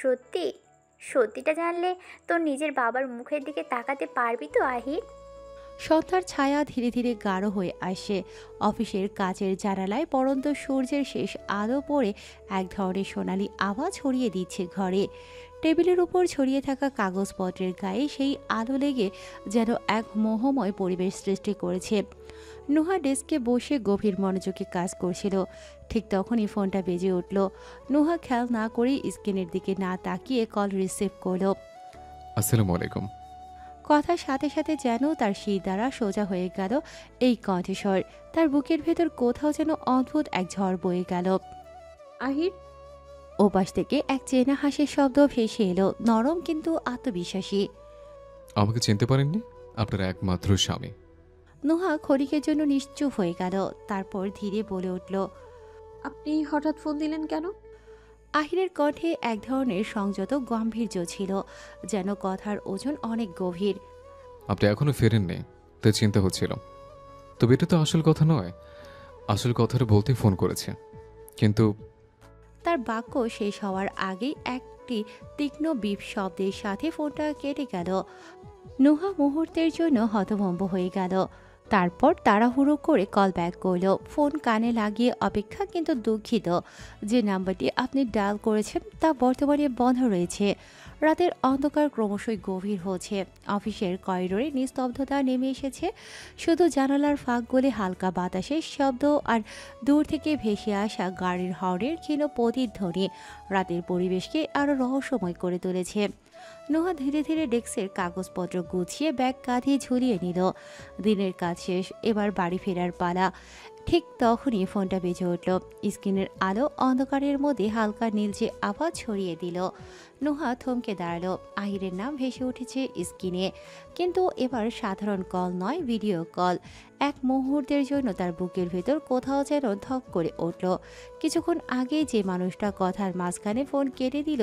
সত্যি? সত্যিটা জানলে তোর নিজের বাবার মুখের দিকে তাকাতে পারবি তো আহির? সন্ধ্যার ছায়া ধীরে ধীরে গাঢ় হয়ে আসে। অফিসের কাচের জানালায় পড়ন্ত সূর্যের শেষ আলো পড়ে এক ধরনের সোনালি আওয়াজ ছড়িয়ে দিচ্ছে ঘরে। টেবিলের উপর ছড়িয়ে থাকা কাগজপত্রের গায়ে সেই আলো লেগে যেন এক মোহময় পরিবেশ সৃষ্টি করেছে। নুহা ডেস্কে বসে গভীর মনোযোগে কাজ করছিল। ঠিক তখনই ফোনটা বেজে উঠল। নুহা খেয়াল না করেই স্ক্রিনের দিকে না তাকিয়ে কল রিসিভ করলো। আসসালামু আলাইকুম। কথার সাথে সাথে যেন তার দ্বারা সোজা হয়ে গেল এই কণ্ঠস্বর। তার বুকের ভেতর কোথাও যেন অদ্ভুত এক ঝড় বয়ে গেল। আহির। ওপাশ থেকে এক চেনা হাসির শব্দ ভেসে এলো, নরম কিন্তু আত্মবিশ্বাসী। আমাকে চিনতে পারেননি? আপনার একমাত্র স্বামী। নুহা ক্ষণিকের জন্য নিশ্চুপ হয়ে গেল, তারপর ধীরে বলে উঠল। আপনি হঠাৎ ফোন দিলেন কেন? আহিরের কণ্ঠে এক ধরনের সংযত গাম্ভীর্য ছিল, যেন কথার ওজন অনেক গভীর। আপনি এখনো ফেরেননি, তাই চিন্তা হচ্ছিল। তবে এটা তো আসল কথা নয়। আসল কথাটা বলতে ফোন করেছে, কিন্তু তার বাক্য শেষ হওয়ার আগেই একটি তীক্ষ্ণ বিপ শব্দের সাথে ফোনটা কেটে গেল। নুহা মুহূর্তের জন্য হতভম্ব হয়ে গেল, তারপর তাড়াহুড়ো করে কল ব্যাক করল। ফোন কানে লাগিয়ে অপেক্ষা, কিন্তু দুঃখিত, যে নাম্বারটি আপনি ডায়াল করেছেন তা বর্তমানে বন্ধ রয়েছে। রাতের অন্ধকার ক্রমশই গভীর হচ্ছে। অফিসের করিডোরে নিস্তব্ধতা নেমে এসেছে। শুধু জানালার ফাঁক গলে হালকা বাতাসের শব্দ আর দূর থেকে ভেসে আসা গাড়ির হর্নের ক্ষীণ প্রতিধ্বনি রাতের পরিবেশকে আরও রহস্যময় করে তুলেছে। নুহা ধীরে ধীরে ডেস্কের কাগজপত্র গুছিয়ে ব্যাগ কাঁধে ঝুলিয়ে নিল। দিনের কাজ শেষ, এবার বাড়ি ফেরার পালা। ঠিক তখনই ফোনটা বেজে উঠল। স্ক্রিনের আলো অন্ধকারের মধ্যে হালকা নীলচে আভা ছড়িয়ে দিল। নুহা থমকে দাঁড়ালো। আহিরের নাম ভেসে উঠেছে স্ক্রিনে, কিন্তু এবার সাধারণ কল নয়, ভিডিও কল। এক মুহূর্তের জন্য তার বুকের ভেতর কোথাও যেন ধক করে উঠল। কিছুক্ষণ আগে যে মানুষটা কথার মাঝখানে ফোন কেটে দিল,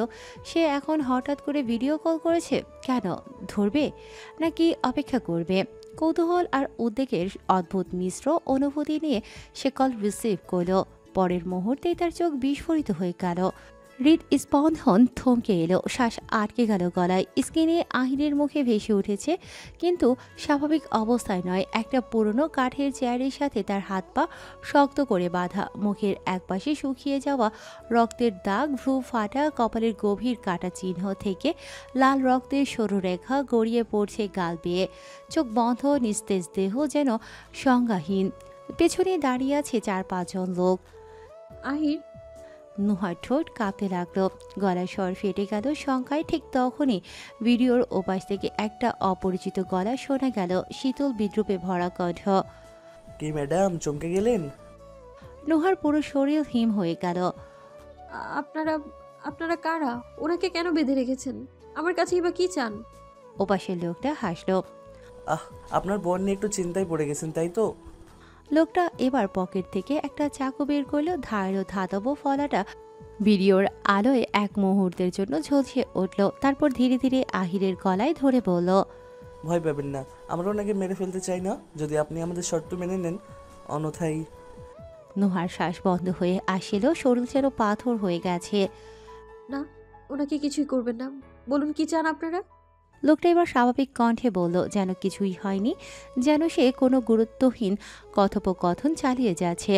সে এখন হঠাৎ করে ভিডিও কল করেছে। কেন? ধরবে নাকি অপেক্ষা করবে? কৌতূহল আর উদ্বেগের অদ্ভুত মিশ্র অনুভূতি নিয়ে সে কল রিসিভ করল। পরের মুহূর্তেই তার চোখ বিস্ফোরিত হয়ে গেল। হৃদস্পন্দন থমকে এলো, শ্বাস আটকে গেল গলায়। স্ক্রিনে আহিরের মুখে ভেসে উঠেছে, কিন্তু স্বাভাবিক অবস্থায় নয়। একটা পুরনো কাঠের চেয়ারের সাথে তার হাত পা শক্ত করে বাঁধা, মুখের একপাশে শুকিয়ে যাওয়া রক্তের দাগ, ভ্রু ফাটা, কপালের গভীর কাটা চিহ্ন থেকে লাল রক্তের সরু রেখা গড়িয়ে পড়ছে গাল বেয়ে। চোখ বন্ধ, নিস্তেজ দেহ যেন সংজ্ঞাহীন। পেছনে দাঁড়িয়ে আছে 4-5 জন লোক। আহির। নুহার ঠোঁট কাঁপতে লাগলো, গলার স্বর ফেটে গেল শঙ্কায়। ঠিক তখনই ভিডিওর ওপাশ থেকে একটা অপরিচিত গলা শোনা গেল, শীতল বিদ্রুপে ভরা কণ্ঠ। কি ম্যাডাম, চমকে গেলেন? নুহার পুরো শরীর হিম হয়ে গেল। আপনারা আপনারা কারা? ওনাকে কেন বেঁধে রেখেছেন? আমার কাছেই বা কি চান? ওপাশের লোকটা হাসলো। আহ, আপনার বোন নিয়ে একটু চিন্তায় পড়ে গেছেন, তাই তো? লোকটা এবার পকেট থেকে একটা চাকু বের করলো। ধারালো ধাতব ফলাটা ভিডিওর আলোয় এক মুহূর্তের জন্য ঝলসে উঠল, তারপর ধীরে ধীরে আহিরের গলায় ধরে বলল। ভয় পাবেন না, আমরা ওনাকে মেরে ফেলতে চাই না, যদি আপনি আমাদের শর্ত মেনে নেন। অন্যথায়। নুহার শ্বাস বন্ধ হয়ে আসিল, শরীর যেন পাথর হয়ে গেছে। না, ওনাকে কিছুই করবেন না। বলুন কি চান আপনারা? লোকটা এবার স্বাভাবিক কণ্ঠে বলল, যেন কিছুই হয়নি, যেন সে কোনো গুরুত্বহীন কথোপকথন চালিয়ে যাচ্ছে।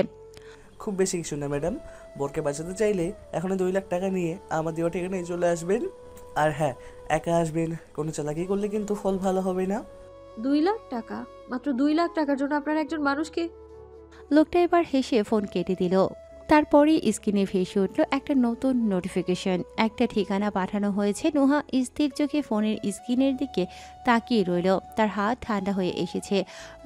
খুব বেশি কিছু না ম্যাডাম, বোরকে বাঁচাতে চাইলে এখনই 2 লাখ টাকা নিয়ে আমার দেওয়া ঠিকানায় চলে আসবেন। আর হ্যাঁ, একা আসবেন, কোনো চালাকি করলে কিন্তু ফল ভালো হবে না। 2 লাখ টাকা? মাত্র 2 লাখ টাকার জন্য আপনারা একজন মানুষকে? লোকটা এবার হেসে ফোন কেটে দিল। তারপরই স্ক্রিনে ভেসে উঠল একটা নতুন নোটিফিকেশন। একটা ঠিকানা পাঠানো হয়েছে। নুহা স্থির চোখে ফোনের স্ক্রিনের দিকে তাকিয়ে রইল। তার হাত ঠান্ডা হয়ে এসেছে,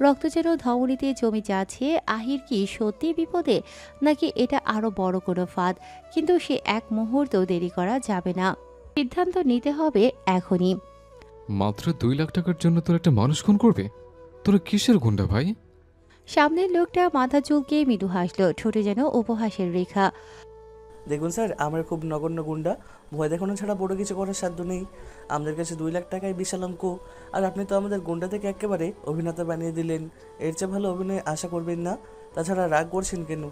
রক্ত যেন ধমনীতে জমে যাচ্ছে। আহির কি সত্যি বিপদে, নাকি এটা আরো বড় কোনো ফাঁদ? কিন্তু সে এক মুহূর্তও দেরি করা যাবে না, সিদ্ধান্ত নিতে হবে এখনই। মাত্র 2 লাখ টাকার জন্য তোর একটা মানুষ খুন করবে? তোরা কিসের গুন্ডা ভাই? সামনের লোকটা মাথা চুলকে মৃদু হাসলো, ঠোঁটে যেন উপহাসের রেখা। দেখুন স্যার, আমরা খুব নগণ্য গুন্ডা, ভয় দেখানো ছাড়া বড় কিছু করার সাধ্য নেই। আমাদের কাছে 2 লাখ টাকায় বিশাল অঙ্ক, আর আপনি তো আমাদের গুন্ডা থেকে একেবারে অভিনেতা বানিয়ে দিলেন। এর চেয়ে ভালো অভিনয় আশা করবেন না। তাছাড়া রাগ করছেন কেন?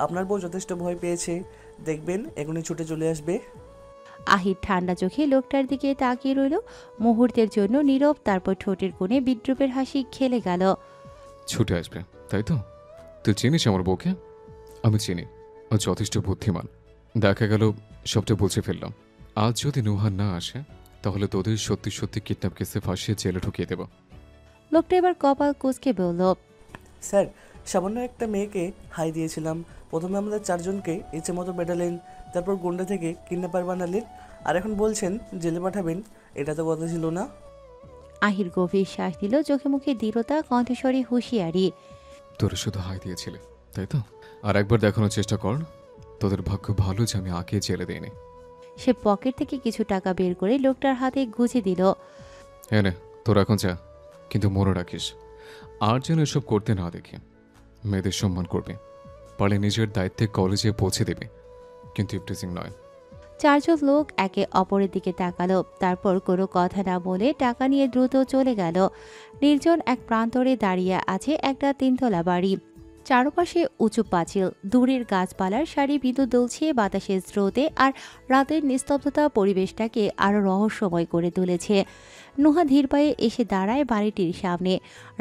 আপনার বউ যথেষ্ট ভয় পেয়েছে, দেখবেন এখনই ছুটে চলে আসবে। আহির ঠান্ডা চোখে লোকটার দিকে তাকিয়ে রইল মুহূর্তের জন্য নীরব, তারপর ঠোঁটের কোণে বিদ্রুপের হাসি খেলে গেল। ছুটে আসবে তাই তো? তুই চিনিস আমার বউকে? আমি চিনি, ও যথেষ্ট বুদ্ধিমান। দেখা গেল সবটা বুঝে ফেললাম। আজ যদি নুহার না আসে তাহলে তোদের সত্যি সত্যি কিডন্যাপ কেসে ফাঁসিয়ে জেলে ঢুকিয়ে দেব। লোকটা এবার কপাল কুঁচকে বলল, স্যার, সামান্য একটা মেয়েকে হাই দিয়েছিলাম। প্রথমে আমাদের চারজনকে ইচ্ছে মতো পেটালেন, তারপর গুন্ডা থেকে কিডন্যাপার বানালেন, আর এখন বলছেন জেলে পাঠাবেন। এটা তো কথা ছিল না। আহির গভীর শ্বাস দিল, চোখে মুখে দৃঢ়তা, কণ্ঠস্বরে হুঁশিয়ারি। তোরা শুধু হাই দিয়েছিলে তাই তো? আর একবার দেখানোর চেষ্টা কর তোদের ভাগ্য ভালো যে আমি আগে জেলে দিইনি। সে পকেট থেকে কিছু টাকা বের করে লোকটার হাতে গুঁজে দিল। হ্যাঁ নে, তোরা এখন যা, কিন্তু মনে রাখিস আর যেন এসব করতে না দেখি। মেয়েদের সম্মান করবে, পারলে নিজের দায়িত্বে কলেজে পৌঁছে দেবে, কিন্তু ইফটিজিং নয়। চারজন লোক একে অপরের দিকে তাকালো, তারপর কোনো কথা না বলে টাকা নিয়ে দ্রুত চলে গেল। নির্জন এক প্রান্তরে দাঁড়িয়ে আছে একটা তিনতলা বাড়ি। চারপাশে উঁচু পাঁচিল, দূরের গাছপালার সারি বিদ্যুৎ দুলছে বাতাসের স্রোতে, আর রাতের নিস্তব্ধতা পরিবেশটাকে আরও রহস্যময় করে তুলেছে। নুহা ধীর পায়ে এসে দাঁড়ায় বাড়িটির সামনে।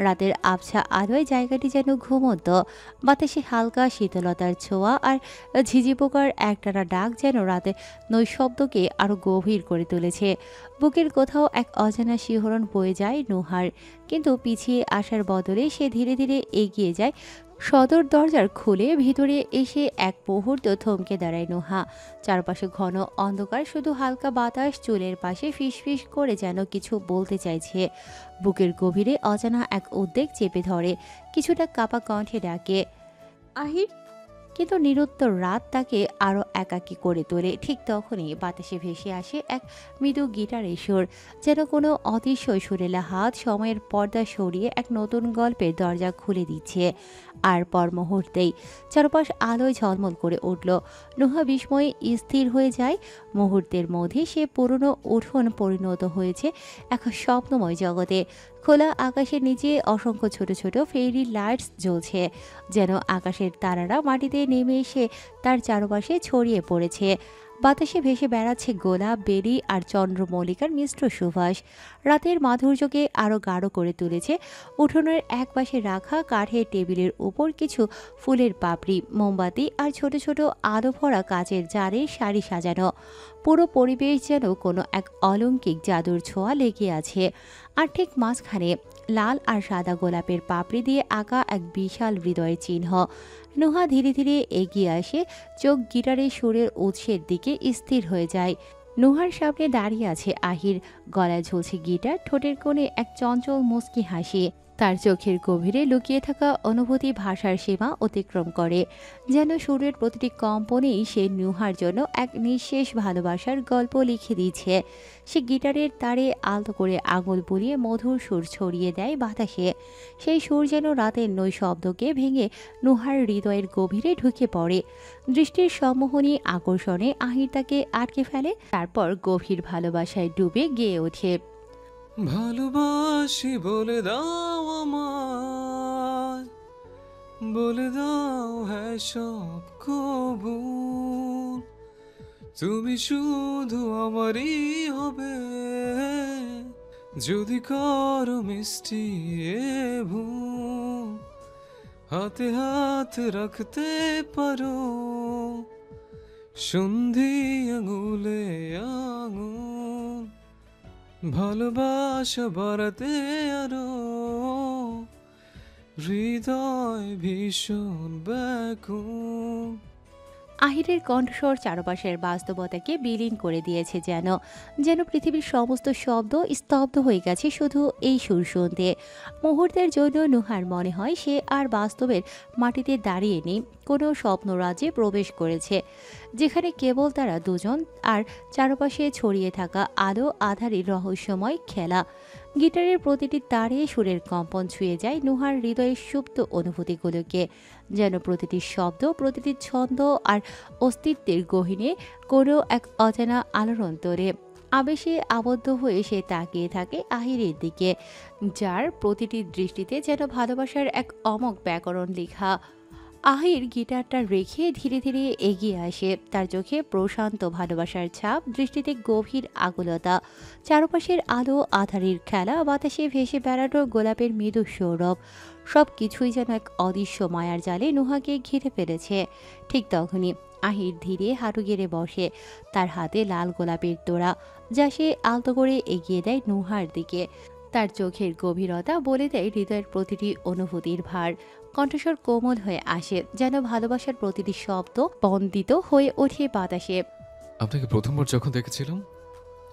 রাতের আবছা আলোয় জায়গাটি যেন ঘুমন্ত। বাতাসে হালকা শীতলতার ছোঁয়া, আর ঝিঝি পোকার একটানা ডাক যেন রাতের নৈশব্দকে আরও গভীর করে তুলেছে। বুকের কোথাও এক অজানা শিহরণ বয়ে যায় নুহার, কিন্তু পিছিয়ে আসার বদলে সে ধীরে ধীরে এগিয়ে যায়। সদর দরজার খুলে ভিতরে এসে এক মুহূর্ত থমকে দাঁড়ায় নুহা। চারপাশে ঘন অন্ধকার, শুধু হালকা বাতাস চুলের পাশে ফিসফিস করে যেন কিছু বলতে চাইছে। বুকের গভীরে অজানা এক উদ্বেগ চেপে ধরে, কিছুটা কাপা কণ্ঠে ডাকে, আহির। কিন্তু নিরুত্তর রাত তাকে আরও একাকী করে তোলে। ঠিক তখনই বাতাসে ভেসে আসে এক মৃদু গিটারের সুর, যেন কোনো অদৃশ্য সুরেলা হাত সময়ের পর্দা সরিয়ে এক নতুন গল্পের দরজা খুলে দিচ্ছে। আর পর মুহূর্তেই চারপাশ আলোয় ঝলমল করে উঠল। নুহা বিস্ময়ে স্থির হয়ে যায়। মুহূর্তের মধ্যে সে পুরনো উঠোন পরিণত হয়েছে এক স্বপ্নময় জগতে। খোলা আকাশের নিচে অসংখ্য ছোট ছোট ফেরি লাইটস জ্বলছে, যেন আকাশের তারারা মাটিতে নেমে এসে তার চারপাশে ছড়িয়ে পড়েছে। বাতাসে ভেসে বেড়াচ্ছে গোলাপ, বেরি আর চন্দ্রমল্লিকার মিশ্র সুবাস। রাতের মাধুর্যকে আরও গাঢ় করে তুলেছে। উঠোনের এক পাশে রাখা কাঠের টেবিলের উপর কিছু ফুলের পাপড়ি, মোমবাতি আর ছোট ছোট আলো ভরা কাচের জারের সারি সাজানো। পুরো পরিবেশ যেন কোনো এক অলৌকিক জাদুর ছোঁয়া লেগে আছে। আর ঠিক মাঝখানে লাল আর সাদা গোলাপের পাপড়ি দিয়ে আঁকা এক বিশাল হৃদয়ের চিহ্ন। নুহা ধীরে ধীরে এগিয়ে আসে, চোখ গিটারের সুরের উৎসের দিকে স্থির হয়ে যায়। নুহার সামনে দাঁড়িয়ে আছে আহির, গলায় ঝুলছে গিটার, ঠোঁটের কোণে এক চঞ্চল মুচকি হাসি। তার চোখের গভীরে লুকিয়ে থাকা অনুভূতি ভাষার সীমা অতিক্রম করে, যেন সুরের প্রতিটি কম্পনেই সে নুহার জন্য এক নিঃশেষ ভালোবাসার গল্প লিখে দিচ্ছে। সে গিটারের তারে আলতো করে আঙুল বুলিয়ে মধুর সুর ছড়িয়ে দেয় বাতাসে। সেই সুর যেন রাতের নৈশব্দকে ভেঙে নুহার হৃদয়ের গভীরে ঢুকে পড়ে। দৃষ্টির সম্মোহনী আকর্ষণে আহির তাকে আটকে ফেলে, তারপর গভীর ভালোবাসায় ডুবে গেয়ে ওঠে। ভালোবাসি বলে দাও আমায়, বলে দাও হ্যাঁ সব কবুল, তুমি শুধু আমারই হবে, যদি করো মিষ্টি এ ভুল, হাতে হাত রাখতে পারো, সন্ধি আঙুলে আঙুল, ভালোবাসা বাড়াতে আরো, হৃদয় ভীষণ ব্যাকুল। আহিরের কণ্ঠস্বর চারপাশের বাস্তবতাকে বিলীন করে দিয়েছে, যেন যেন পৃথিবীর সমস্ত শব্দ স্তব্ধ হয়ে গেছে শুধু এই সুর শুনতে। মুহূর্তের জন্য নুহার মনে হয় সে আর বাস্তবের মাটিতে দাঁড়িয়ে নেই, কোনো স্বপ্নরাজ্যে প্রবেশ করেছে, যেখানে কেবল তারা দুজন আর চারপাশে ছড়িয়ে থাকা আলো আধারের রহস্যময় খেলা। গিটারের প্রতিটি তারে সুরের কম্পন ছুঁয়ে যায় নুহার হৃদয়ের সুপ্ত অনুভূতিগুলোকে, যেন প্রতিটি শব্দ, প্রতিটি ছন্দ আর অস্তিত্বের গহীনে কোনো এক অজানা আলোড়ন তোলে। আবেশে আবদ্ধ হয়ে সে তাকিয়ে থাকে আহিরের দিকে, যার প্রতিটি দৃষ্টিতে যেন ভালোবাসার এক অমোঘ ব্যাকরণ লেখা। আহির গিটারটা রেখে ধীরে ধীরে এগিয়ে আসে। তার চোখে প্রশান্ত ভালোবাসার ছাপ, দৃষ্টিতে গভীর আকুলতা। চারপাশের আলো আধারের খেলা, বাতাসে ভেসে বেড়ানো গোলাপের মৃদু সৌরভ, সব কিছুই যেন এক অদৃশ্য মায়ার জালে নুহাকে ঘিরে ফেলেছে। ঠিক তখনই আহির ধীরে হাঁটু গেড়ে বসে, তার হাতে লাল গোলাপের তোড়া, যা সে আলতো করে এগিয়ে দেয় নুহার দিকে। তার চোখের গভীরতা বলে দেয় হৃদয়ের প্রতিটি অনুভূতির ভার। কণ্ঠস্বর কোমল হয়ে আসে, যেন ভালোবাসার প্রতিটি শব্দ বন্দিত হয়ে ওঠে বাতাসে। আপনাকে প্রথমবার যখন দেখেছিলাম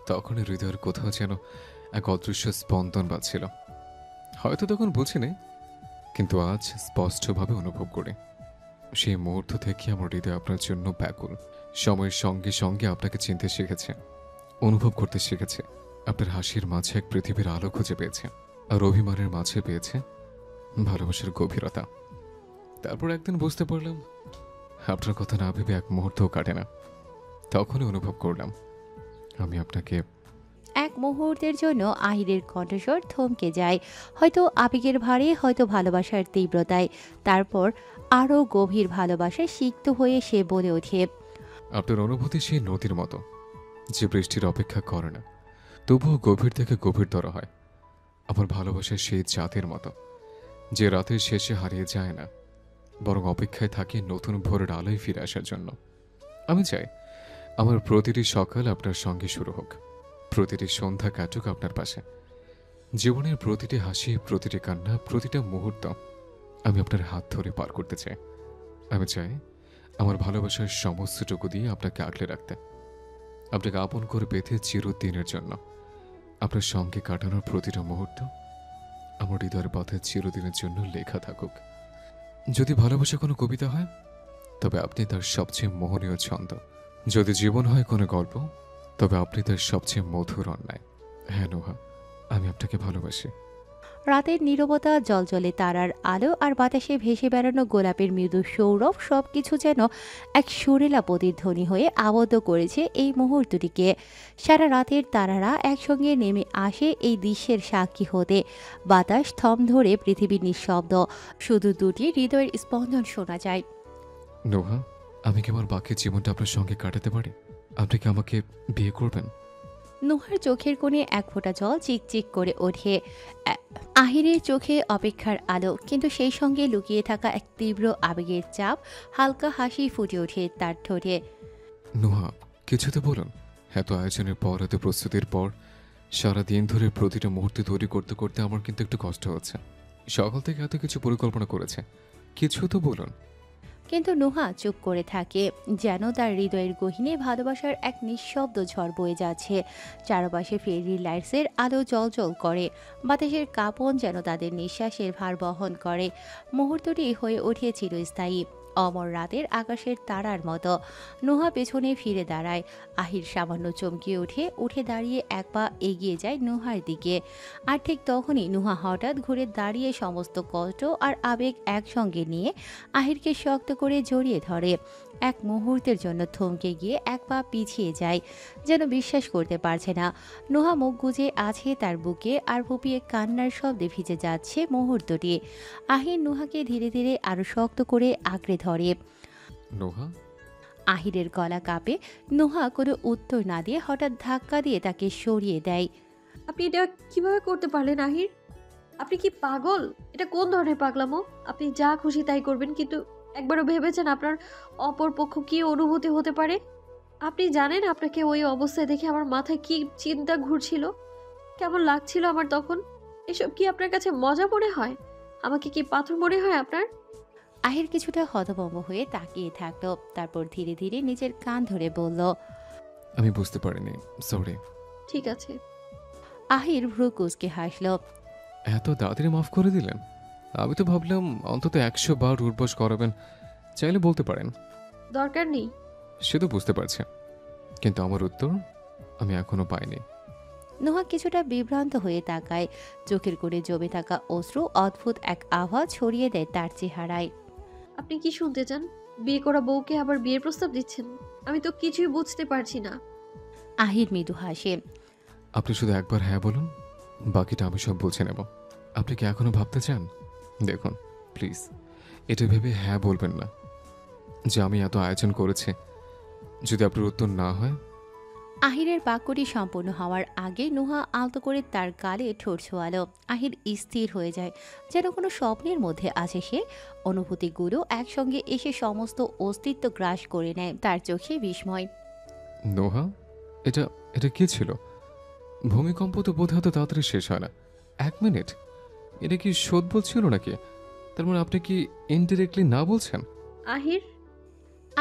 তখনই হৃদয়ের কোথাও যেন এক অদৃশ্য স্পন্দন বাজছিল। হয়তো তখন বুঝিনি, কিন্তু আজ স্পষ্টভাবে অনুভব করি। সেই মুহূর্ত থেকে আমার হৃদয় আপনার জন্য ব্যাকুল। সময়ের সঙ্গে সঙ্গে আপনাকে চিনতে শিখেছে, অনুভব করতে শিখেছে। আপনার হাসির মাঝে এক পৃথিবীর আলো খুঁজে পেয়েছে, আর অভিমানের মাঝে পেয়েছে ভালোবাসার গভীরতা। তারপর একদিন বুঝতে পারলাম আপনার কথা না ভেবে এক মুহূর্তও কাটে না। তখনই অনুভব করলাম আমি আপনাকে। এক মুহূর্তের জন্য আহিরের কণ্ঠস্বর থমকে যায়, হয়তো আবেগের ভারে, হয়তো ভালোবাসার তীব্রতায়। তারপর আরও গভীর ভালোবাসায় সিক্ত হয়ে সে বলে ওঠে, আপনার অনুভূতি সেই নদীর মতো, যে বৃষ্টির অপেক্ষা করে না, তবুও গভীর থেকে গভীরতর হয়। আমার ভালোবাসা সেই চাঁদের মতো, যে রাতের শেষে হারিয়ে যায় না, বরং অপেক্ষায় থাকে নতুন ভোরের আলোয় ফিরে আসার জন্য। আমি চাই আমার প্রতিটি সকাল আপনার সঙ্গে শুরু হোক, প্রতিটি সন্ধ্যা কাটুক আপনার পাশে। জীবনের প্রতিটি হাসি, প্রতিটি কান্না, প্রতিটা মুহূর্ত আমি আপনার হাত ধরে পার করতে চাই। আমি চাই আমার ভালোবাসার সমস্তটুকু দিয়ে আপনাকে আগলে রাখতে, আপনাকে আপন করে বেঁধে চিরদিনের জন্য। আপনার সঙ্গে কাটানোর প্রতিটা মুহূর্ত আমার হৃদয়ের পথে চিরদিনের জন্য লেখা থাকুক। যদি ভালোবাসা কোনো কবিতা হয়, তবে আপনি তার সবচেয়ে মোহনীয় ছন্দ। যদি জীবন হয় কোনো গল্প, তবে আপনি তার সবচেয়ে মধুর অন্যায়। হ্যাঁ নুহা, আমি আপনাকে ভালোবাসি। রাতের নীরবতা, জলজলে তারার আলো আর বাতাসে ভেসে বেড়ানো গোলাপের মৃদু সৌরভ, সবকিছু যেন এক সুরেলা প্রতিধ্বনি হয়ে আবদ্ধ করেছে এই মুহূর্তটিকে। সারা রাতের তারারা একসঙ্গে নেমে আসে এই দৃশ্যের সাক্ষী হতে। বাতাস থম ধরে, পৃথিবীর নিঃশব্দ, শুধু দুটি হৃদয়ের স্পন্দন শোনা যায়। নুহা, আমি কি আমার বাকি জীবনটা আপনার সঙ্গে কাটাতে পারি? আপনি কি আমাকে বিয়ে করবেন? নুহার চোখের কোণে এক ফোঁটা জল চিকচিক করে ওঠে। আহিরের চোখে অপেক্ষার আলো, কিন্তু সেই সঙ্গে লুকিয়ে থাকা এক তীব্র আবেগের চাপ। হালকা হাসি ফুটে ওঠে তার ঠোঁটে। নুহা, কিছুতে বলুন। এত আয়োজনের পর, এত প্রস্তুতির পর, সারা দিন ধরে প্রতিটা মুহূর্তে তৈরি করতে করতে আমার কিন্তু একটু কষ্ট হচ্ছে। সকাল থেকে এত কিছু পরিকল্পনা করেছে, কিছু তো বলুন। কিন্তু নুহা চুপ করে থাকে, যেন তার হৃদয়ের গহীনে ভালোবাসার এক নিঃশব্দ ঝড় বয়ে যাচ্ছে। চারপাশে ফেরি লাইটসের আলো জলজল করে, বাতাসের কাঁপন যেন তাদের নিঃশ্বাসের ভার বহন করে। মুহূর্তটি হয়ে ওঠে চিরস্থায়ী, অমর রাতের আকাশের তারার মতো। নুহা পেছনে ফিরে দাঁড়ায়। আহির সামান্য চমকে উঠে দাঁড়িয়ে এক পা এগিয়ে যায় নুহার দিকে। আর ঠিক তখনই নুহা হঠাৎ ঘুরে দাঁড়িয়ে সমস্ত কষ্ট আর আবেগ একসঙ্গে নিয়ে আহিরকে শক্ত করে জড়িয়ে ধরে। এক মুহূর্তের জন্য থমকে গিয়ে এক পা পিছিয়ে যায়, যেন বিশ্বাস করতে পারছে না। নুহা মুখ গুজে আছে তার বুকে, আর ফুপিয়ে কান্নার শব্দে ভিজে যাচ্ছে মুহূর্তটি। আহির নুহাকে ধীরে ধীরে আরো শক্ত করে আঁকড়ে ধরে। নুহা, আহিরের গলা কাঁপে। নুহা কোনো উত্তর না দিয়ে হঠাৎ ধাক্কা দিয়ে তাকে সরিয়ে দেয়। আপনি এটা কিভাবে করতে পারলেন আহির? আপনি কি পাগল? এটা কোন ধরনের পাগলামো? আপনি যা খুশি তাই করবেন, কিন্তু একবারও ভেবেছেন আপনার অপর পক্ষ কি অনুভূতি হতে পারে? আপনি জানেন আপনাকে ওই অবস্থায় দেখে আমার মাথায় কি চিন্তা ঘুরছিল, কেমন লাগছিল আমার তখন? এসব কি আপনার কাছে মজা মনে হয়? আমাকে কি পাথর মনে হয় আপনার? আহির কিছুটা হতভম্ব হয়ে তাকিয়ে থাকলো, তারপর ধীরে ধীরে নিজের কান ধরে বলল, আমি বুঝতে পারিনি, সরি। ঠিক আছে। আহির ভ্রু কুঁচকে হাসল। এত তাড়াতাড়ি মাফ করে দিলেন? আমি তো ভাবলাম অন্তত 100 বার উঠবস করাবেন। চাইলে বলতে পারেন। দরকার নেই। সে তো বুঝতে পারছে, কিন্তু আমার উত্তর আমি এখনো পাইনি। নুহা কিছুটা বিভ্রান্ত হয়ে তাকায়। চোখের কোণে জমে থাকা অশ্রু অদ্ভুত এক আওয়াজ ছড়িয়ে দেয় তার চেহারায়। আপনি কি শুনতে চান? বিয়ে করা বউকে আবার বিয়ের প্রস্তাব দিচ্ছেন? আমি তো কিছুই বুঝতে পারছি না। আহির মৃদু হাসে। আপনি শুধু একবার হ্যাঁ বলুন, বাকিটা আমি সব বুঝে নেব। আপনি কি এখনো ভাবতে চান? দেখুন প্লিজ, এটা ভেবে হ্যাঁ বলবেন না যে আমি এত আয়োজন করেছি, যদি আপনার উত্তর না হয়। আহিরের বাক্যটি সম্পূর্ণ হওয়ার আগে নুহা আলতো করে তার গালে ঠোঁট ছোঁয়ালো। আহির স্থির হয়ে যায়, যেন কোনো স্বপ্নের মধ্যে আছে সে। অনুভূতিগুলো একসঙ্গে এসে সমস্ত অস্তিত্ব গ্রাস করে নেয় তার চোখে বিস্ময়। নোহা, এটা এটা কি ছিল? ভূমিকম্প তো বোধ হয় তাড়াতাড়ি শেষ হয় না। 1 মিনিট? এটা কি শোধ বলছিল নাকি? তার মানে আপনি কি ইনডিরেক্টলি না বলছেন? আহির,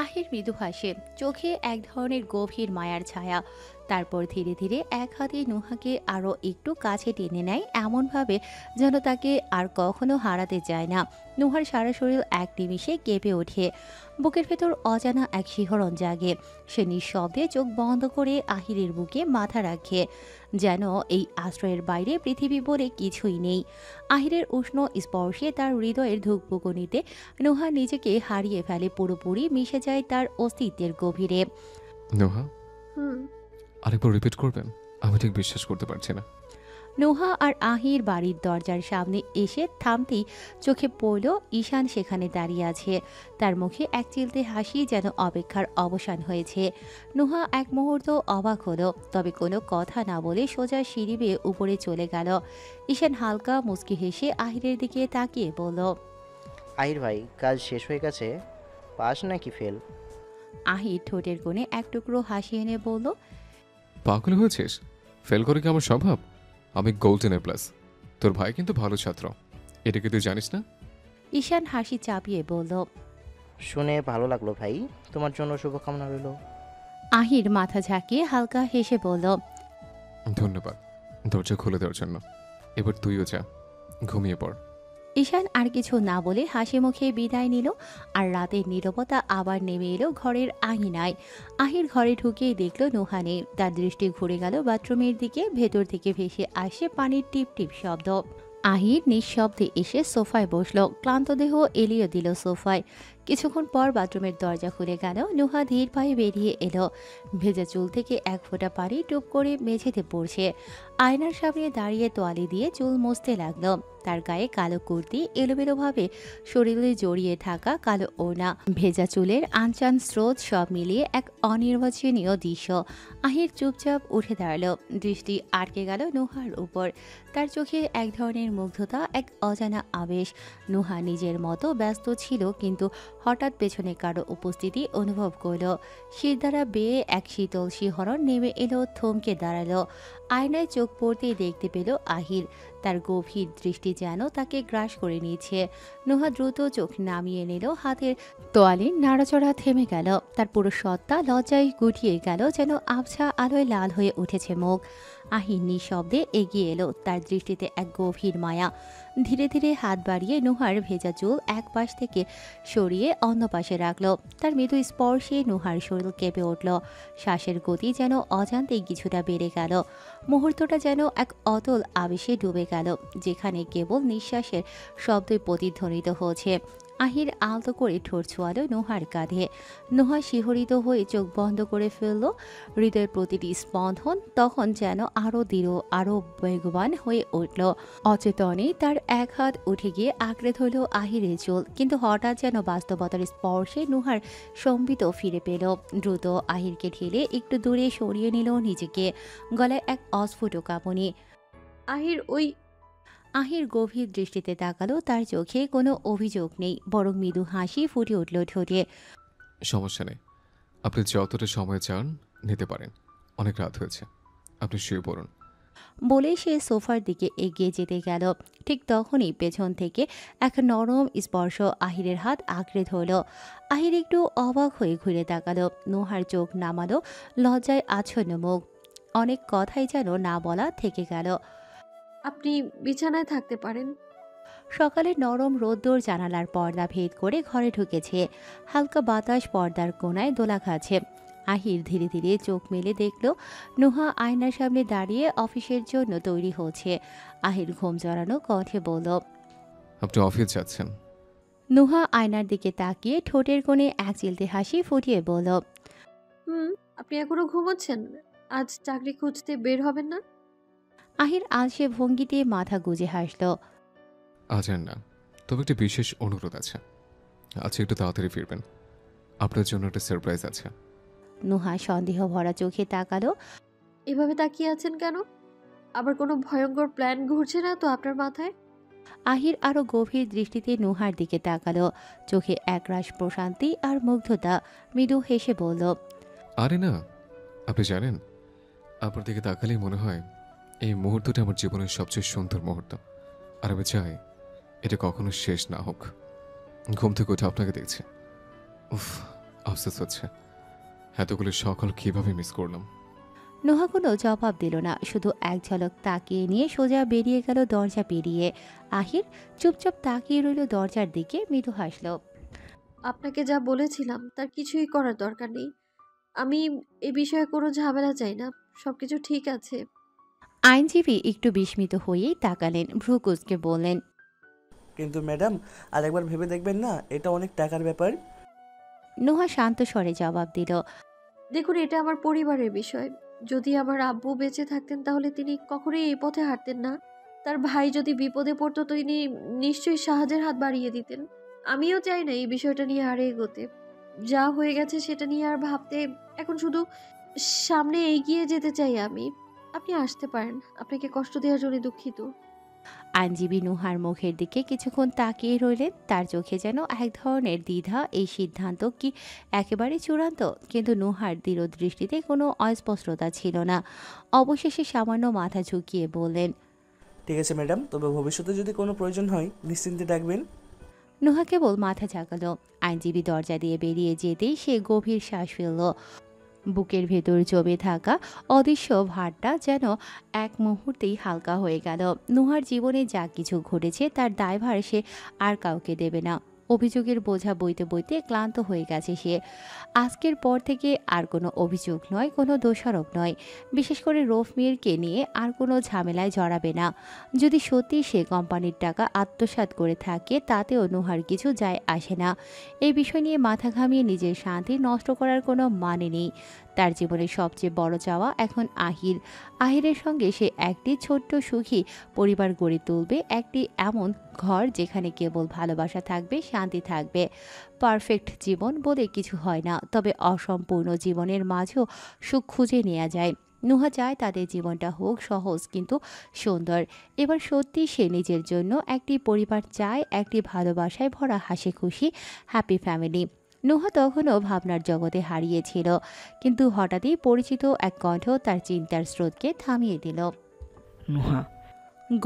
আহির মৃদু হাসে, চোখে এক ধরনের গভীর মায়ার ছায়া। তারপর ধীরে ধীরে এক হাতে নুহাকে আরও একটু কাছে টেনে নেয়, এমনভাবে যেন তাকে আর কখনো হারাতে চায় না। নুহার সারা শরীর এক নিমিষে কেঁপে ওঠে, বুকের ভেতর অজানা এক শিহরণ জাগে। সে নিঃশব্দে চোখ বন্ধ করে আহিরের বুকে মাথা রাখে, যেন এই আশ্রয়ের বাইরে পৃথিবী বলে কিছুই নেই। আহিরের উষ্ণ স্পর্শে তার হৃদয়ের ধুকপুকুনিতে নুহা নিজেকে হারিয়ে ফেলে, পুরোপুরি মিশে যায় তার অস্তিত্বের গভীরে। নোহা, হুম, আরেকবার রিপিট করবেন? আমি ঠিক বিশ্বাস করতে পারছি না। নুহা আর আহির বাড়ির দরজার সামনে এসে থামতেই চোখে পড়ল ঈশান সেখানে দাঁড়িয়ে আছে। তার মুখে এক চিলতে হাসি, যেন অপেক্ষার অবসান হয়েছে। নুহা এক মুহূর্ত অবাক হলো, তবে কোনো কথা না বলে সোজা সিঁড়ি বেয়ে উপরে চলে গেল। ঈশান হালকা মুচকি হেসে আহিরের দিকে তাকিয়ে বলল, আহির ভাই, কাজ শেষ হয়ে গেছে? পাস নাকি ফেল? আহির ঠোঁটের কোণে এক টুকরো হাসি এনে বলল, পাগল হয়েছিস? ফেল করে কি আমার স্বভাব? আমি গোল্ডেন এ প্লাস। তোর ভাই কিন্তু ভালো ছাত্র, এটা কি তুই জানিস না? ঈশান হাসি চাপিয়ে বলল। শুনে ভালো লাগলো ভাই, তোমার জন্য শুভকামনা রইল। আহির মাথা ঝাঁকিয়ে হালকা হেসে বলল, ধন্যবাদ দরজা খুলে দেওয়ার জন্য। এবার তুইও যা, ঘুমিয়ে পড়। ঈশান আর কিছু না বলে হাসি মুখে বিদায় নিল। আর রাতের নীরবতা আবার নেমে এলো ঘরের আঙিনায়। আহির ঘরে ঢুকেই দেখল নুহা নেই। তার দৃষ্টি ঘুরে গেল বাথরুমের দিকে। ভেতর থেকে ভেসে আসে পানির টিপ টিপ শব্দ। আহির নিঃশব্দে এসে সোফায় বসলো, ক্লান্ত দেহ এলিয়ে দিল সোফায়। কিছুক্ষণ পর বাথরুমের দরজা খুলে গেল। নুহা ধীর পায়ে বেরিয়ে এলো। ভেজা চুল থেকে এক ফোঁটা পানি টুপ করে মেঝেতে পড়ছে। আয়নার সামনে দাঁড়িয়ে তোয়ালি দিয়ে চুল মুছতে লাগলো। তার গায়ে কালো কুর্তি, এলোমেলোভাবে শরীরে জড়িয়ে থাকা কালো ওড়না, ভেজা চুলের আনচান স্রোত, সব মিলিয়ে এক অনির্বাচনীয় দৃশ্য। আহির চুপচাপ উঠে দাঁড়ালো, দৃষ্টি আটকে গেল নুহার উপর। তার চোখে এক ধরনের মুগ্ধতা, এক অজানা আবেশ। নুহা নিজের মতো ব্যস্ত ছিল, কিন্তু হঠাৎ পেছনে কারো উপস্থিতি অনুভব করল। শির দ্বারা বেয়ে এক শীতল শিহরণ নেমে এলো, থমকে দাঁড়ালো। আয়নায় চোখ পড়তেই দেখতে পেল আহির। তার গভীর দৃষ্টি যেন তাকে গ্রাস করে নিয়েছে। নুহা দ্রুত চোখ নামিয়ে নিল, হাতের তোয়ালির নাড়াচড়া থেমে গেল। তার পুরো সত্তা লজ্জায় গুটিয়ে গেল, যেন আবছা আলোয় লাল হয়ে উঠেছে মুখ। আহির নিঃশব্দে এগিয়ে এলো, তার দৃষ্টিতে এক গভীর মায়া। ধীরে ধীরে হাত বাড়িয়ে নুহার ভেজা চুল এক পাশ থেকে সরিয়ে অন্য পাশে রাখলো। তার মৃদু স্পর্শে নুহার শরীর কেঁপে উঠল। শ্বাসের গতি যেন অজান্তেই কিছুটা বেড়ে গেল। মুহূর্তটা যেন এক অতল আবেশে ডুবে গেল, যেখানে কেবল নিঃশ্বাসের শব্দই প্রতিধ্বনিত হচ্ছে। আহির আলতো করে ঠোঁট ছোঁয়ালো নুহার কাঁধে। নুহা শিহরিত হয়ে চোখ বন্ধ করে ফেলল। হৃদয়ের প্রতিটি স্পন্দন তখন যেন আরও দৃঢ়, আরও বেগবান হয়ে উঠল। অচেতনে তার এক হাত উঠে গিয়ে আঁকড়ে ধরল আহিরের চুল, কিন্তু হঠাৎ যেন বাস্তবতার স্পর্শে নুহার সম্বিত ফিরে পেল। দ্রুত আহিরকে ঠেলে একটু দূরে সরিয়ে নিল নিজেকে, গলায় এক অস্ফুট কাঁপুনি। আহির আহির গভীর দৃষ্টিতে তাকালো, তার চোখে কোনো অভিযোগ নেই, বরং মৃদু হাসি ফুটে উঠল ঠোঁটে। সমস্যা নেই, আপনি যতটা সময় চান নিতে পারেন। অনেক রাত হয়েছে, আপনি শুয়ে পড়ুন। বলে সে সোফার দিকে এগিয়ে যেতে গেল। ঠিক তখনই পেছন থেকে এক নরম স্পর্শ আহিরের হাত আঁকড়ে ধরল। আহির একটু অবাক হয়ে ঘুরে তাকালো। নুহার চোখ নামালো, লজ্জায় আচ্ছন্ন মুখ। অনেক কথাই যেন না বলা থেকে গেল। আপনি বিছানায় থাকতে পারেন। সকালে নরম রোদ্দুর জানালার পর্দা ভেদ করে ঘরে ঢুকেছে। হালকা বাতাস পর্দার কোণায় দোলা খাচ্ছে। আহির ধীরে ধীরে চোখ মেলে দেখল নুহা আয়নার সামনে দাঁড়িয়ে অফিসের জন্য তৈরি হচ্ছে। আহির ঘুম জড়ানো কণ্ঠে বলল, আপনি অফিস যাচ্ছেন? নুহা আয়নার দিকে তাকিয়ে ঠোঁটের কোণে এক চিলতে হাসি ফুটিয়ে বলল, আপনি এখনো ঘুমোচ্ছেন? আজ চাকরি খুঁজতে বের হবেন না? আহির আলসে ভঙ্গিতে মাথা গুজে হাসল। আজ আর না, তবে একটা বিশেষ অনুরোধ আছে। আজকে একটু তাড়াতাড়ি ফিরবেন, আপনার জন্য একটা সারপ্রাইজ আছে। নুহা সন্দেহ ভরা চোখে তাকালো। এভাবে তাকিয়ে আছেন কেন? আবার কোনো ভয়ঙ্কর প্ল্যান ঘুরছে না তো আপনার মাথায়? আহির আরো গভীর দৃষ্টিতে নুহার দিকে তাকালো, চোখে একরাশ প্রশান্তি আর মুগ্ধতা। মৃদু হেসে বলল, আরে না, আপনি জানেন, আপনার দিকে তাকালেই মনে হয় এই মুহূর্তটা আমার জীবনের সবচেয়ে সুন্দর মুহূর্ত। আর আমি চাই এটা কখনো শেষ না হোক। ঘুম থেকে উঠে আপনাকে দেখছি, উফ, আফসোস হচ্ছে এতগুলো সকাল কিভাবে মিস করলাম। নুহা কোনো জবাব দিল না, শুধু এক ঝলক তাকিয়ে নিয়ে সোজা বেরিয়ে গেল দরজা পেরিয়ে। আহির চুপচাপ তাকিয়ে রইল দরজার দিকে, মৃদু হাসল। আপনাকে যা বলেছিলাম তার কিছুই করার দরকার নেই। আমি এ বিষয়ে কোনো ঝামেলা চাই না। সবকিছু ঠিক আছে। আইনজীবী একটু বিস্মিত হয়েই তাকালেন, ভ্রু কুঁচকে বললেন, কিন্তু ম্যাডাম, আরেকবার ভেবে দেখবেন না, এটা অনেক টাকার ব্যাপার। নুহা শান্ত স্বরে জবাব দিল, দেখুন, এটা আমার পরিবারের বিষয়। যদি আমার আব্বু বেঁচে থাকতেন তাহলে তিনি কখনোই এই পথে হাঁটতেন না। তার ভাই যদি বিপদে পড়তো তো তিনি নিশ্চয়ই সাহায্যের হাত বাড়িয়ে দিতেন। আমিও চাই না এই বিষয়টা নিয়ে আর এগোতে। যা হয়ে গেছে সেটা নিয়ে আর ভাবতে, এখন শুধু সামনে এগিয়ে যেতে চাই আমি। আপনি আসতে পারেন। আপনাকে কষ্ট দেওয়ার জন্য দুঃখিত। আইনজীবী নুহার মুখের দিকে কিছুক্ষণ তাকিয়ে রইলেন, তার চোখে যেন এক ধরনের দ্বিধা। এই সিদ্ধান্ত কি একেবারে চূড়ান্ত? কিন্তু নুহার দৃঢ় দৃষ্টিতে কোনো অস্পষ্টতা ছিল না। অবশেষে সামান্য মাথা ঝুঁকিয়ে বললেন, ঠিক আছে ম্যাডাম, তবে ভবিষ্যতে যদি কোনো প্রয়োজন হয় নিশ্চিন্তে ডাকবেন। নুহা কেবল মাথা ঝাঁকালো। আইনজীবী দরজা দিয়ে বেরিয়ে যেতেই সে গভীর শ্বাস ফেলল। বুকের ভেতর জমে থাকা অদৃশ্য ভারটা যেন এক মুহূর্তেই হালকা হয়ে গেল। নুহার জীবনে যা কিছু ঘটেছে তার দায়ভার সে আর কাউকে দেবে না। অভিযোগের বোঝা বইতে বইতে ক্লান্ত হয়ে গেছে সে। আজকের পর থেকে আর কোনো অভিযোগ নয়, কোনো দোষারোপ নয়। বিশেষ করে রফমিরকে নিয়ে আর কোনো ঝামেলায় জড়াবে না। যদি সত্যি সে কোম্পানির টাকা আত্মসাৎ করে থাকে তাতেও নুহার কিছু যায় আসে না। এই বিষয় নিয়ে মাথা ঘামিয়ে নিজের শান্তি নষ্ট করার কোনো মানে নেই। তার জীবনের সবচেয়ে বড় চাওয়া এখন আহির। আহিরের সঙ্গে সে একটি ছোট্ট সুখী পরিবার গড়ে তুলবে, একটি এমন ঘর যেখানে কেবল ভালোবাসা থাকবে, শান্তি থাকবে। পারফেক্ট জীবন বলে কিছু হয় না, তবে অসম্পূর্ণ জীবনের মাঝেও সুখ খুঁজে নেওয়া যায়। নুহা চায় তাদের জীবনটা হোক সহজ কিন্তু সুন্দর। এবার সত্যি সে নিজের জন্য একটি পরিবার চায়, একটি ভালোবাসায় ভরা হাসি খুশি হ্যাপি ফ্যামিলি। নুহা তখনও ভাবনার জগতে হারিয়েছিল, কিন্তু হঠাৎই পরিচিত এক কণ্ঠ তার চিন্তার স্রোতকে থামিয়ে দিল। নুহা।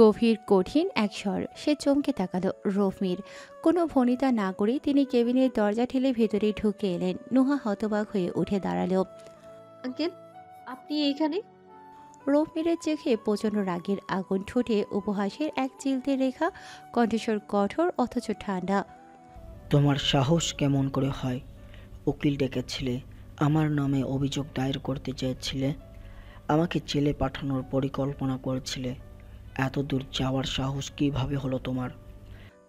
গভীর কঠিন এক স্বর। সে চমকে তাকালো। রফমির। কোনো ভনিতা না করেই তিনি কেবিনের দরজা ঠেলে ভেতরে ঢুকে এলেন। নুহা হতবাক হয়ে উঠে দাঁড়ালো। আঙ্কেল, আপনি এইখানে? রফমিরের চোখে প্রচণ্ড রাগের আগুন, ঠোঁটে উপহাসের এক চিলতে রেখা, কণ্ঠস্বর কঠোর অথচ ঠান্ডা। তোমার সাহস কেমন করে হয়? উকিল ডেকেছিলে, আমার নামে অভিযোগ দায়ের করতে চেয়েছিলে, আমাকে জেলে পাঠানোর পরিকল্পনা করেছিলে। এত দূর যাওয়ার সাহস কিভাবে হলো তোমার?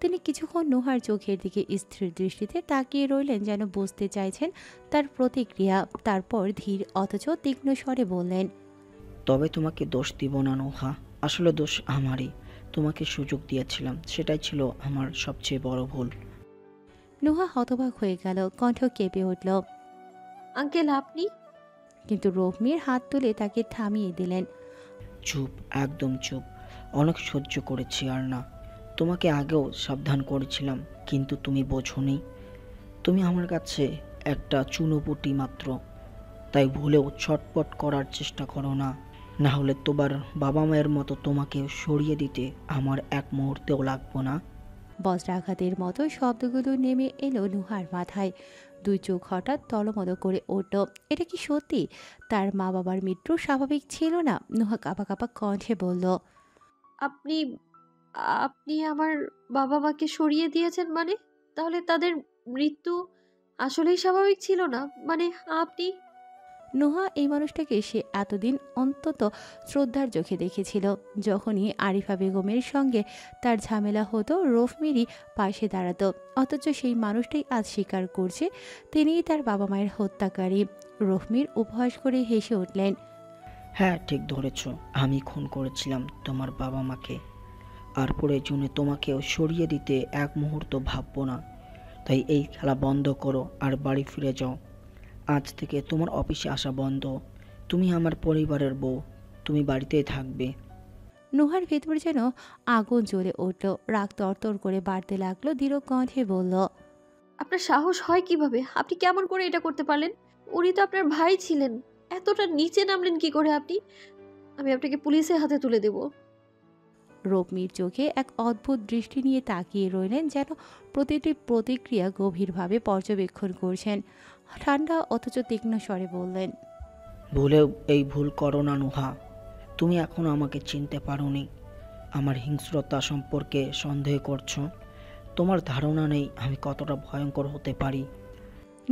তিনি কিছুক্ষণ নুহার চোখের দিকে স্থির দৃষ্টিতে তাকিয়ে রইলেন, যেন বুঝতে চাইছেন তার প্রতিক্রিয়া। তারপর ধীর অথচ তীক্ষ্ণ স্বরে বললেন, তবে তোমাকে দোষ দিব না নুহা, আসলে দোষ আমারই। তোমাকে সুযোগ দিয়েছিলাম, সেটাই ছিল আমার সবচেয়ে বড় ভুল। নুহা হতবাক হয়ে গেল, কণ্ঠ কেঁপে উঠল। আঙ্কেল, আপনি? কিন্তু রফমির হাত তুলে তাকে থামিয়ে দিলেন। চুপ, একদম চুপ। অনেক সহ্য করেছি আর না। তোমাকে আগেও সাবধান করেছিলাম, কিন্তু তুমি বোঝোনি। তুমি আমার কাছে একটা চুনোপুটি মাত্র, তাই ভুলেও ছটপট করার চেষ্টা করো না। না হলে তোমার বাবা মায়ের মতো তোমাকে সরিয়ে দিতে আমার এক মুহূর্তেও লাগবো না। বজ্রাঘাতের মতো শব্দগুলো নেমে এলো নুহার মাথায়। দুই চোখ হঠাৎ টলমল করে উঠল। এটা কি সত্যি তার মা বাবার মৃত্যু স্বাভাবিক ছিল না? নুহা কাঁপা কাঁপা কণ্ঠে বলল, আপনি আপনি আমার বাবা মাকে সরিয়ে দিয়েছেন মানে? তাহলে তাদের মৃত্যু আসলেই স্বাভাবিক ছিল না মানে? আপনি? নুহা এই মানুষটাকে সে এতদিন অন্তত শ্রদ্ধার চোখে দেখেছিল। যখনই আরিফা বেগমের সঙ্গে তার ঝামেলা হতো রফমিরই পাশে দাঁড়াতো, অথচ সেই মানুষটাই আজ স্বীকার করছে তিনিই তার বাবা মায়ের হত্যাকারী। রফমির উপহাস করে হেসে উঠলেন, হ্যাঁ, ঠিক ধরেছ, আমি খুন করেছিলাম তোমার বাবা মাকে। আর প্রয়োজনে তোমাকেও সরিয়ে দিতে এক মুহূর্ত ভাববো না। তাই এই খেলা বন্ধ করো আর বাড়ি ফিরে যাও। আজ থেকে তোমার অফিসে আসা বন্ধ। তুমি আমার পরিবারের বউ, তুমি বাড়িতেই থাকবে। নুহার ভেতর যেন আগুন জ্বলে উঠল, রাগ তরতর করে বাড়তে লাগলো, দৃঢ় কণ্ঠে বলল, আপনার সাহস হয় কিভাবে? আপনি কেমন করে এটা করতে পারলেন? উনি তো আপনার ভাই ছিলেন। এতটা নিচে নামলেন কি করে আপনি? আমি আপনাকে পুলিশের হাতে তুলে দেব। রোপমির চোখে এক অদ্ভুত দৃষ্টি নিয়ে তাকিয়ে রইলেন, যেন প্রতিটি প্রতিক্রিয়া গভীরভাবে পর্যবেক্ষণ করছেন। ঠান্ডা অথচ তীক্ষ্ণ স্বরে বললেন, ভুলেও এই ভুল করো না নুহা। তুমি এখনো আমাকে চিনতে পারোনি। আমার হিংস্রতা সম্পর্কে সন্দেহ করছো। তোমার ধারণা নেই আমি কতটা ভয়ঙ্কর হতে পারি।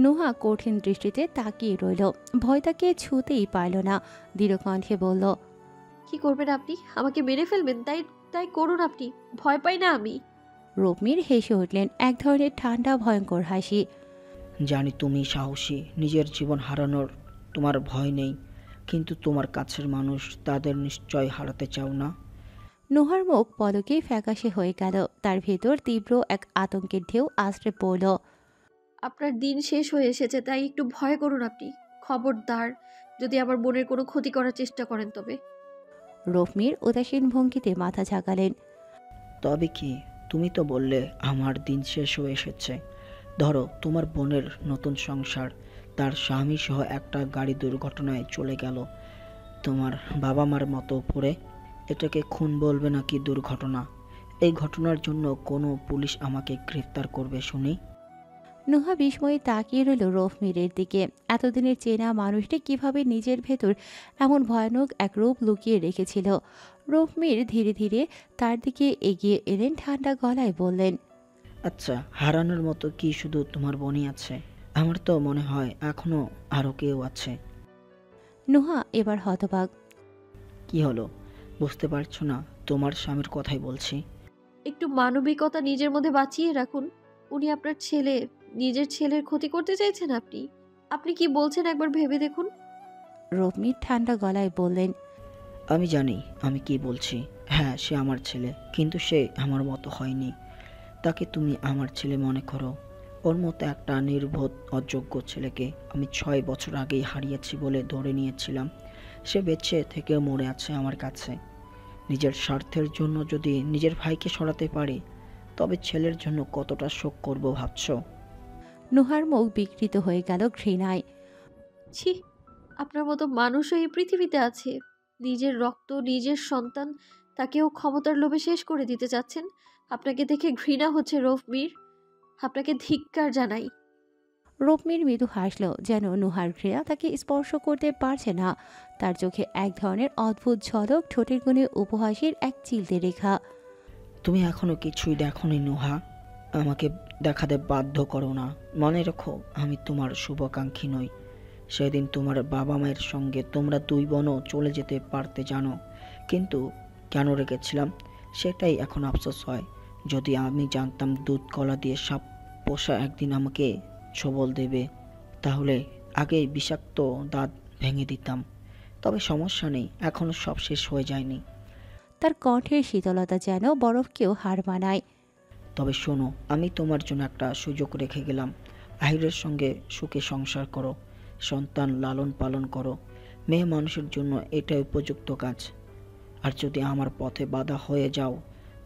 নুহা কঠিন দৃষ্টিতে তাকিয়ে রইল, ভয় তাকে ছুতেই পারল না। দৃঢ় কণ্ঠে বলল, কি করবেন আপনি? আমাকে মেরে ফেলবেন? তাই তাই করুন আপনি। ভয় পাই না আমি। রোপমির হেসে উঠলেন, এক ধরনের ঠান্ডা ভয়ঙ্কর হাসি। জানি তুমি সাহসী, নিজের জীবন হারানোর তোমার ভয় নেই, কিন্তু তোমার কাছের মানুষ তাদের নিশ্চয় হারাতে চাও না। নুহার মুখ পলকেই ফ্যাকাশে হয়ে গেল, তার ভেতর তীব্র এক আতঙ্কের ঢেউ আশ্রে পড়ল। আপনার দিন শেষ হয়ে এসেছে, তাই একটু ভয় করুন আপনি। খবরদার, যদি আমার বোনের কোনো ক্ষতি করার চেষ্টা করেন তবে। রোপমির উদাসীন ভঙ্গিতে মাথা ঝাঁকালেন। তবে কি? তুমি তো বললে আমার দিন শেষ হয়ে এসেছে। ধরো তোমার বোনের নতুন সংসার, তার স্বামী সহ একটা গাড়ি দুর্ঘটনায় চলে গেল তোমার বাবা মার মতো পড়ে। এটাকে খুন বলবে নাকি দুর্ঘটনা? এই ঘটনার জন্য কোনো পুলিশ আমাকে গ্রেফতার করবে শুনি? নুহা বিস্ময়ে তাকিয়ে রইল রোপমিরের দিকে। এতদিনের চেনা মানুষটি কিভাবে নিজের ভেতর এমন ভয়ানক এক রূপ লুকিয়ে রেখেছিল। রোপমির ধীরে ধীরে তার দিকে এগিয়ে এলেন, ঠান্ডা গলায় বললেন, আচ্ছা, হারানোর মতো কি শুধু তোমার বোনই আছে? আমার তো মনে হয় এখনো আরও কেউ আছে। নুহা এবার হতবাক। কি হলো, বুঝতে পারছো না? তোমার স্বামীর কথাই বলছি। একটু মানবিকতা নিজের মধ্যে বাঁচিয়ে রাখুন। উনি আপনার ছেলে। নিজের ছেলের ক্ষতি করতে চাইছেন আপনি? আপনি কি বলছেন একবার ভেবে দেখুন। রোপমির ঠান্ডা গলায় বললেন, আমি জানি আমি কি বলছি। হ্যাঁ, সে আমার ছেলে, কিন্তু সে আমার মতো হয়নি। তাকে তুমি আমার ছেলে মনে করো। ওর মতো একটা নির্বোধ অযোগ্য ছেলেকে আমি 6 বছর আগেই হারিয়েছি বলে ধরে নিয়েছিলাম। সে বেঁচে থেকে মরে আছে আমার কাছে। নিজের স্বার্থের জন্য যদি নিজের ভাইকে সরাতে পারি, তবে ছেলের জন্য কতটা শোক করব ভাবছো? নুহার মুখ বিকৃত হয়ে গেল ঘৃণায়। ছি, আপনার মতো মানুষও এই পৃথিবীতে আছে। নিজের রক্ত, নিজের সন্তান, তাকেও ক্ষমতার লোভে শেষ করে দিতে চাচ্ছেন। আপনাকে দেখে ঘৃণা হচ্ছে রফমির। আপনাকে ধিক্কার জানাই। রোপমির মৃদু হাসল, যেন নুহার ঘৃণা তাকে স্পর্শ করতে পারছে না। তার চোখে এক ধরনের অদ্ভুত ঝলক, ঠোঁটের কোণে উপহাসের এক চিলতে রেখা। তুমি এখনো কিছুই দেখোনি নুহা। আমাকে দেখাতে বাধ্য করো না। মনে রেখো, আমি তোমার শুভাকাঙ্ক্ষী নই। সেদিন তোমার বাবা মায়ের সঙ্গে তোমরা 2 বোনও চলে যেতে পারতে জানো, কিন্তু কেন রেখেছিলাম সেটাই এখন আফসোস হয়। যদি আমি জানতাম দুধ কলা দিয়ে সাপ পোষা একদিন আমাকে ছোবল দেবে, তাহলে আগেই বিষাক্ত দাঁত ভেঙে দিতাম। তবে সমস্যা নেই, এখনও সব শেষ হয়ে যায়নি। তার কণ্ঠের শীতলতা যেন বরফকেও হার মানায়। তবে শোনো, আমি তোমার জন্য একটা সুযোগ রেখে গেলাম। আহিরের সঙ্গে সুখে সংসার করো, সন্তান লালন পালন করো। মেয়ে মানুষের জন্য এটাই উপযুক্ত কাজ। আর যদি আমার পথে বাধা হয়ে যাও,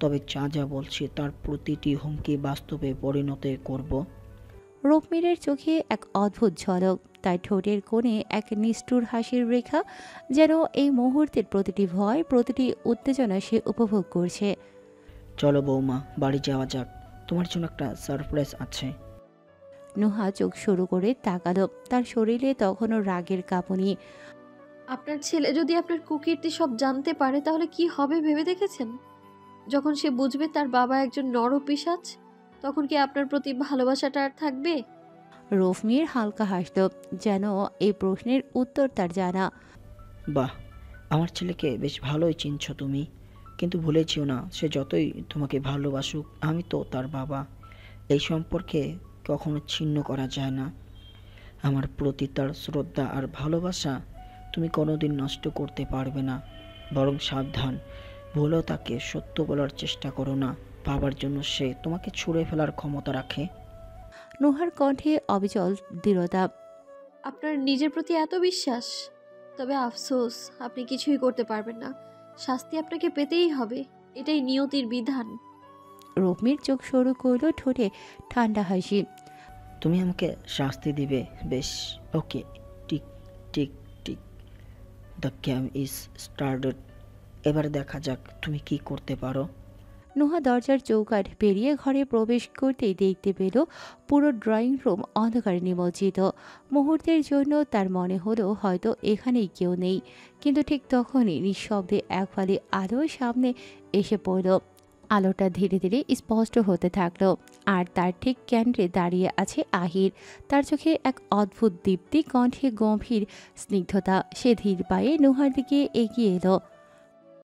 তবে যা যা বলছি তার প্রতিটি হুমকি বাস্তবে পরিণত করব। রোপমিরের চোখে এক অদ্ভুত ঝলক, তার ঠোঁটের কোণে এক নিষ্ঠুর হাসির রেখা, যেন এই মুহূর্তের প্রতিটি ভয়, প্রতিটি উত্তেজনা সে উপভোগ করছে। চলো বৌমা, বাড়ি যাওয়া যাক। তোমার জন্য একটা সারপ্রাইজ আছে। নুহা চোখ শুরু করে তাকালো, তার শরীরে তখনও রাগের কাঁপুনি। আপনার ছেলে যদি আপনার কুকীর্তি সব জানতে পারে, তাহলে কি হবে ভেবে দেখেছেন? যখন সে বুঝবে তার বাবা একজন নরপিশাচ, তখন কি আপনার প্রতি ভালোবাসাটা আর থাকবে? রোপমির হালকা হাসল, যেন এই প্রশ্নের উত্তর তার জানা। বাহ, আমার ছেলেকে বেশ ভালোই চিনছো তুমি। কিন্তু ভুলে যেও না, সে যতই তোমাকে ভালোবাসুক, আমি তো তার বাবা। এই সম্পর্কে কখনো ছিন্ন করা যায় না। আমার প্রতি তার শ্রদ্ধা আর ভালোবাসা তুমি কোনোদিন নষ্ট করতে পারবে না। বরং সাবধান, ভুলেও তাকে সত্য বলার চেষ্টা করো না। বাবার জন্য সে তোমাকে ছুঁড়ে ফেলার ক্ষমতা রাখে। নুহার কণ্ঠে অবিচল দৃঢ়তা। আপনার নিজের প্রতি এত বিশ্বাস? তবে আফসোস, আপনি কিছুই করতে পারবেন না। শাস্তি আপনাকে পেতেই হবে, এটাই নিয়তির বিধান। রুকমির চোখ সরু করল, ঠোঁটে ঠান্ডা হাসি। তুমি আমাকে শাস্তি দিবে, বেশ, okay. Tick tick tick, the game is started. এবার দেখা যাক তুমি কি করতে পারো। নুহা দরজার চৌকাঠ পেরিয়ে ঘরে প্রবেশ করতেই দেখতে পেল পুরো ড্রয়িং রুম অন্ধকারে নিমজ্জিত। মুহূর্তের জন্য তার মনে হলো হয়তো এখানেই কেউ নেই, কিন্তু ঠিক তখনই নিঃশব্দে এক ফালি আলো সামনে এসে পড়ল। আলোটা ধীরে ধীরে স্পষ্ট হতে থাকলো, আর তার ঠিক কেন্দ্রে দাঁড়িয়ে আছে আহির। তার চোখে এক অদ্ভুত দীপ্তি, কণ্ঠে গম্ভীর স্নিগ্ধতা। সে ধীর পায়ে নুহার দিকে এগিয়ে এলো।